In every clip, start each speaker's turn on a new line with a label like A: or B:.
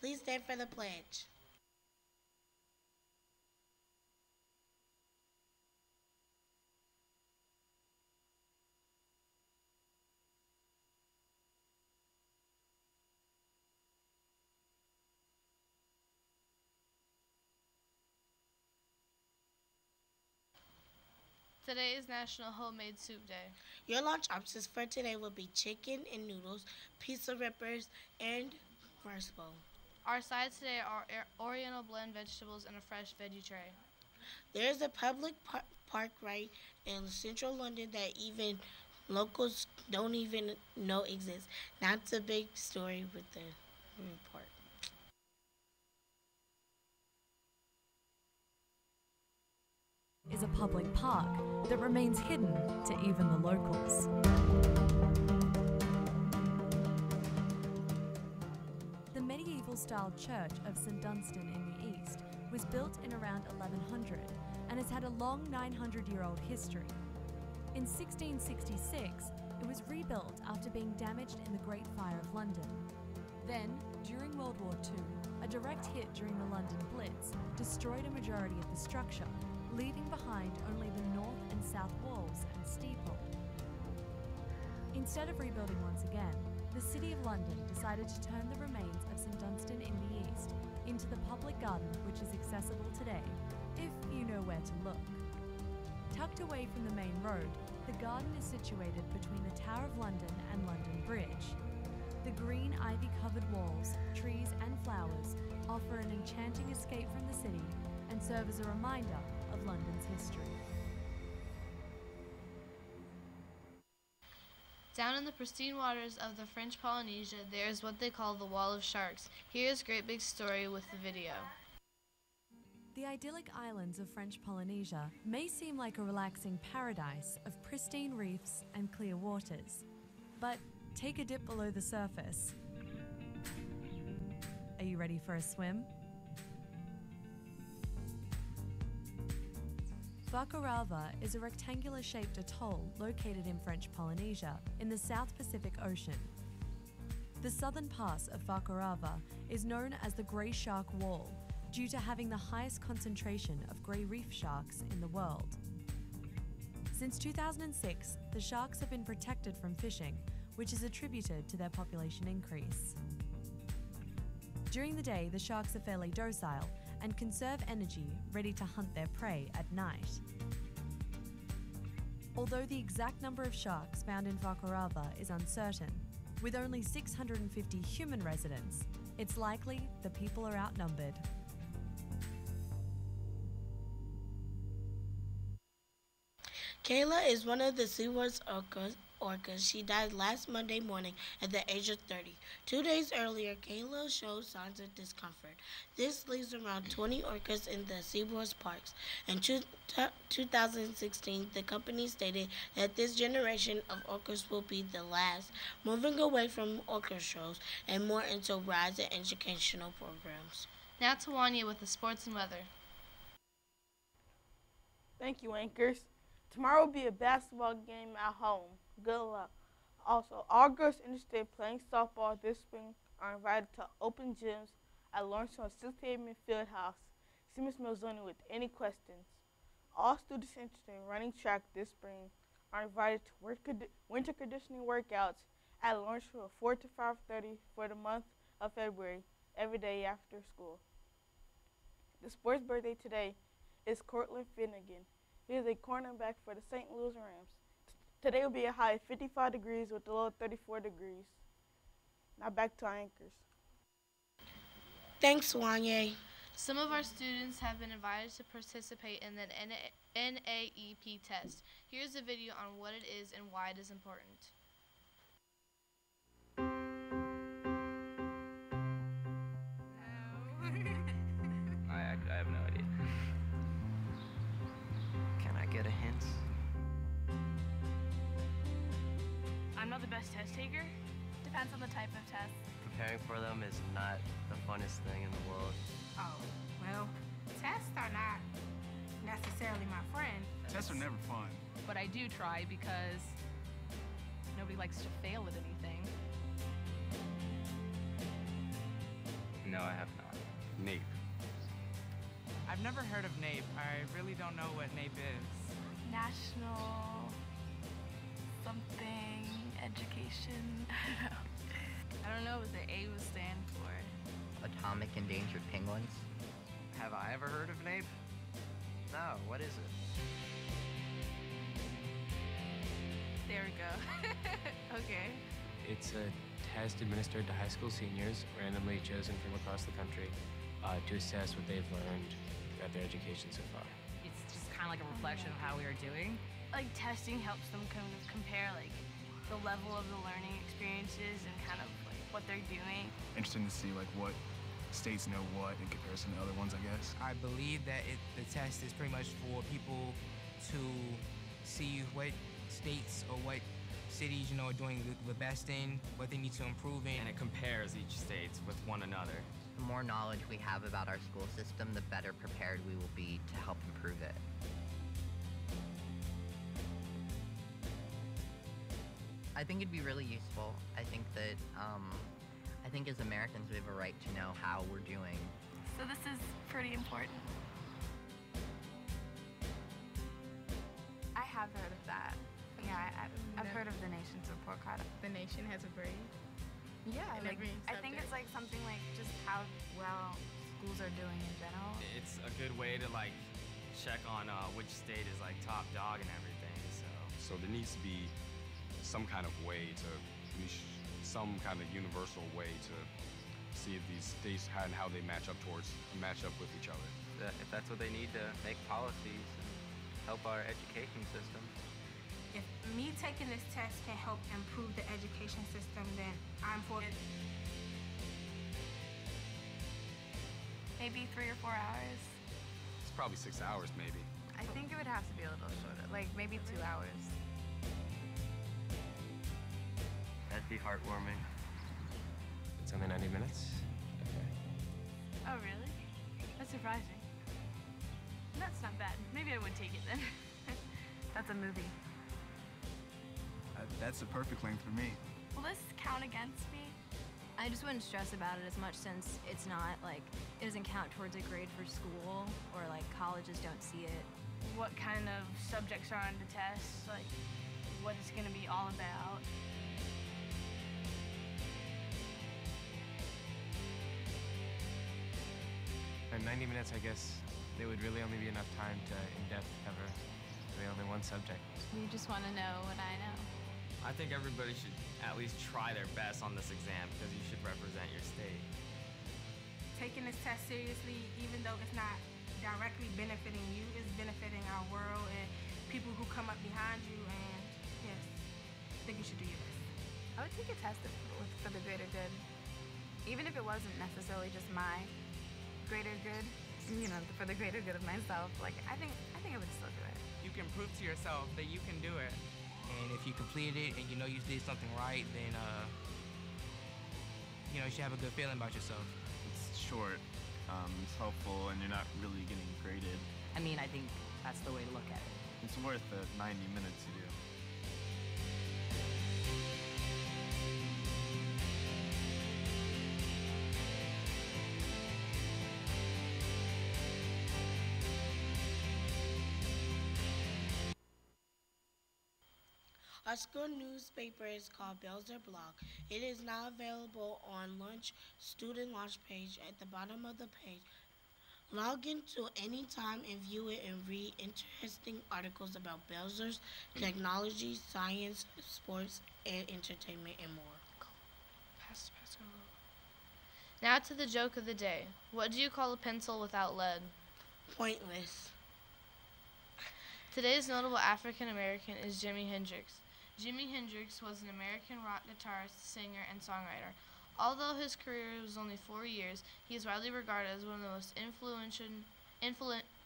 A: Please stand for the pledge.
B: Today is National Homemade Soup Day.
A: Your lunch options for today will be chicken and noodles, pizza rippers, and rice bowl.
B: Our sides today are Oriental blend vegetables and a fresh veggie tray.
A: There is a public park right in central London that even locals don't even know exists. That's a big story with the report.
C: Is a public park that remains hidden to even the locals. The medieval-style church of St Dunstan in the east was built in around 1100 and has had a long 900-year-old history. In 1666, it was rebuilt after being damaged in the Great Fire of London. Then, during World War II, a direct hit during the London Blitz destroyed a majority of the structure, leaving behind only the north and south walls and steeple. Instead of rebuilding once again, the City of London decided to turn the remains of St Dunstan in the east into the public garden, which is accessible today, if you know where to look. Tucked away from the main road, the garden is situated between the Tower of London and London Bridge. The green ivy-covered walls, trees and flowers offer an enchanting escape from the city and serve as a reminder of London's history.
B: Down in the pristine waters of the French Polynesia, there is what they call the Wall of Sharks. Here's Great Big Story with the video.
C: The idyllic islands of French Polynesia may seem like a relaxing paradise of pristine reefs and clear waters, but take a dip below the surface. Are you ready for a swim? Fakarava is a rectangular-shaped atoll located in French Polynesia in the South Pacific Ocean. The southern pass of Fakarava is known as the Grey Shark Wall due to having the highest concentration of grey reef sharks in the world. Since 2006, the sharks have been protected from fishing, which is attributed to their population increase. During the day, the sharks are fairly docile and conserve energy, ready to hunt their prey at night. Although the exact number of sharks found in Fakarava is uncertain, with only 650 human residents, it's likely the people are outnumbered.
A: Kayla is one of the SeaWorld's orcas. She died last Monday morning at the age of 30. 2 days earlier, Kayla showed signs of discomfort. This leaves around 20 orcas in the SeaWorld's parks. In 2016, the company stated that this generation of orcas will be the last, moving away from orca shows and more into rides and educational programs.
B: Now to Wanya with the sports and weather.
D: Thank you, anchors. Tomorrow will be a basketball game at home. Good luck. Also, all girls interested in playing softball this spring are invited to open gyms at Lawrence 68 Field House. See Ms. Melzoni with any questions. All students interested in running track this spring are invited to winter conditioning workouts at Lawrence from 4 to 5:30 for the month of February, every day after school. The sports birthday today is Cortland Finnegan. He is a cornerback for the St. Louis Rams. Today will be a high of 55 degrees with a low of 34 degrees. Now back to our anchors.
A: Thanks, Wanye.
B: Some of our students have been invited to participate in the NAEP test. Here's a video on what it is and why it is important.
E: I have no idea. Can I get a hint?
F: I'm not the best test taker. Depends on the type of test.
E: Preparing for them is not the funnest thing in the world.
G: Oh, well, tests are not necessarily my friend.
H: Tests are never fun.
F: But I do try because nobody likes to fail at anything.
E: No, I have not.
H: NAEP.
I: I've never heard of NAEP. I really don't know what NAEP is.
F: National something education.
J: I don't know what the A would stand for.
K: Atomic Endangered Penguins.
E: Have I ever heard of NAEP? No, what is it?
J: There we go. Okay.
L: It's a test administered to high school seniors, randomly chosen from across the country, to assess what they've learned throughout their education so far.
M: It's just kind of like a reflection of how we are doing.
F: Like testing helps them kind of compare like the level of the learning experiences and kind of like what they're doing.
N: Interesting to see like what states know what in comparison to other ones, I guess.
I: I believe that the test is pretty much for people to see what states or what cities, are doing the best in, what they need to improve in.
E: And it compares each state with one another.
K: The more knowledge we have about our school system, the better prepared we will be to help improve it. I think it'd be really useful. I think that, as Americans we have a right to know how we're doing.
F: So this is pretty important.
J: I have heard of that. Yeah, I've heard of the Nation's report card.
M: The Nation has a grade.
J: Yeah,
M: in every
J: I think it's like something like just how well schools are doing in general.
E: It's a good way to like check on which state is like top dog and everything.
H: So there needs to be some kind of way to, some kind of universal way to see if these states and how they match up with each other.
E: If that's what they need to make policies and help our education system.
G: If me taking this test can help improve the education system, then I'm for it.
F: Maybe 3 or 4 hours.
H: It's probably 6 hours, maybe.
J: I think it would have to be a little shorter, like maybe 2 hours.
E: That'd be heartwarming.
L: It's only 90 minutes? Okay.
F: Oh, really? That's surprising. That's not bad. Maybe I would take it then.
J: That's a movie.
N: That's the perfect length for me.
F: Will this count against me?
O: I just wouldn't stress about it as much since it's not like, it doesn't count towards a grade for school or like colleges don't see it.
F: What kind of subjects are on the test? Like what it's gonna be all about?
L: In 90 minutes, I guess, there would really only be enough time to in-depth cover really only one subject.
B: You just want to know what I know.
E: I think everybody should at least try their best on this exam because you should represent your state.
G: Taking this test seriously, even though it's not directly benefiting you, it's benefiting our world and people who come up behind you, and yes, I think you should do your best.
J: I would take a test for the greater good. Even if it wasn't necessarily just my greater good, for the greater good of myself, like I think I would still do it.
I: You can prove to yourself that you can do it. And if you completed it and you know you did something right, then you should have a good feeling about yourself.
N: It's short, it's helpful, and you're not really getting graded.
M: I mean, I think that's the way to look at it.
N: It's worth the 90 minutes to do.
A: Our school newspaper is called Belzer Blog. It is now available on student launch page at the bottom of the page. Log in to any time and view it and read interesting articles about Belzer's technology, science, sports, and entertainment, and more.
B: Now to the joke of the day. What do you call a pencil without lead?
A: Pointless.
B: Today's notable African American is Jimi Hendrix. Jimi Hendrix was an American rock guitarist, singer, and songwriter. Although his career was only 4 years, he is widely regarded as one of the most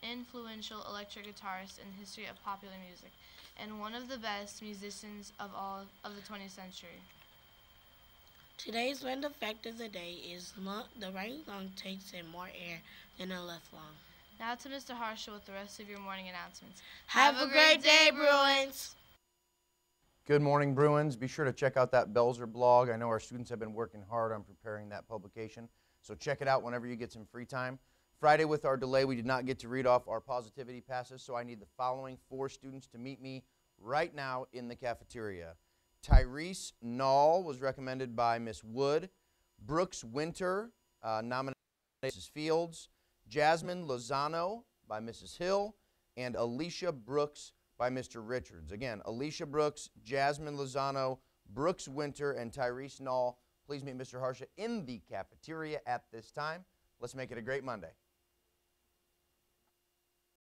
B: influential electric guitarists in the history of popular music, and one of the best musicians of all of the 20th century.
A: Today's random fact of the day is the right lung takes in more air than the left lung.
B: Now to Mr. Harshaw with the rest of your morning announcements.
A: Have a great day, Bruins!
P: Good morning, Bruins. Be sure to check out that Belzer blog. I know our students have been working hard on preparing that publication. So check it out whenever you get some free time. Friday, with our delay, we did not get to read off our positivity passes, so I need the following 4 students to meet me right now in the cafeteria. Tyrese Nall was recommended by Miss Wood. Brooks Winter, nominated by Mrs. Fields. Jasmine Lozano by Mrs. Hill. And Alicia Brooks by Mr. Richards. Again, Alicia Brooks, Jasmine Lozano, Brooks Winter, and Tyrese Nall. Please meet Mr. Harsha in the cafeteria at this time. Let's make it a great Monday.